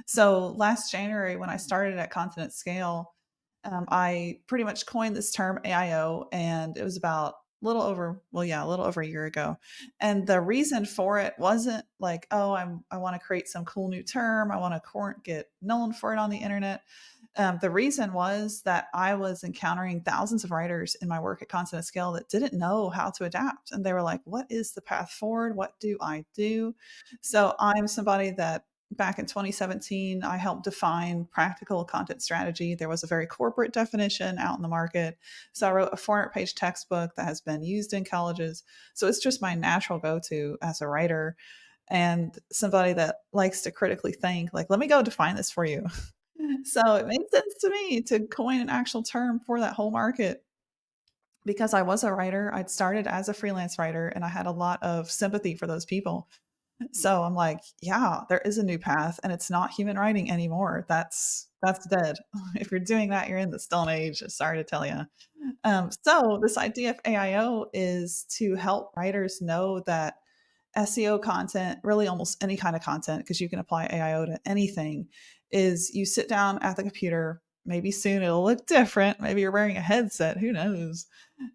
So last January, when I started at Continent Scale, I pretty much coined this term AIO, and it was about a little over a year ago. And the reason for it wasn't like, oh, I want to create some cool new term. I want to get known for it on the internet. The reason was that I was encountering thousands of writers in my work at Continent Scale that didn't know how to adapt. And they were like, what is the path forward? What do I do? So I'm somebody that back in 2017, I helped define practical content strategy. There was a very corporate definition out in the market. So I wrote a 400-page textbook that has been used in colleges. So it's just my natural go to as a writer and somebody that likes to critically think, like, let me go define this for you. So it made sense to me to coin an actual term for that whole market because I was a writer. I'd started as a freelance writer and I had a lot of sympathy for those people. So I'm like, yeah, there is a new path and it's not human writing anymore. That's dead. If you're doing that, you're in the stone age. Sorry to tell you. So this idea of AIO is to help writers know that SEO content, really almost any kind of content, because you can apply AIO to anything, is you sit down at the computer. Maybe soon it'll look different. Maybe you're wearing a headset. Who knows?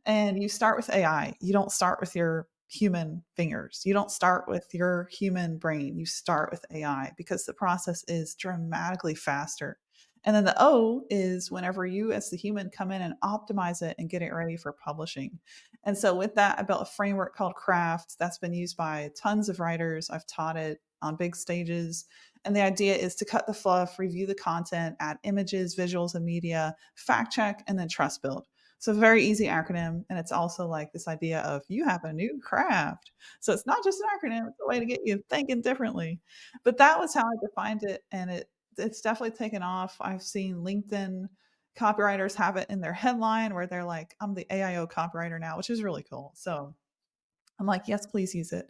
And you start with AI. You don't start with your human fingers. You don't start with your human brain. You start with AI because the process is dramatically faster. And then the O is whenever you, as the human, come in and optimize it and get it ready for publishing. And so, with that, I built a framework called Craft that's been used by tons of writers. I've taught it on big stages. And the idea is to cut the fluff, review the content, add images, visuals, and media, fact check, and then trust build. So very easy acronym. And it's also like this idea of you have a new craft. So it's not just an acronym, it's a way to get you thinking differently. But that was how I defined it. And it's definitely taken off. I've seen LinkedIn copywriters have it in their headline where they're like, I'm the AIO copywriter now, which is really cool. So I'm like, yes, please use it.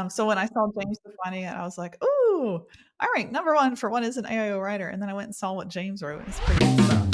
So when I saw James defining it, I was like, ooh, all right, number one for what is an AIO writer. And then I went and saw what James wrote. It's pretty good stuff.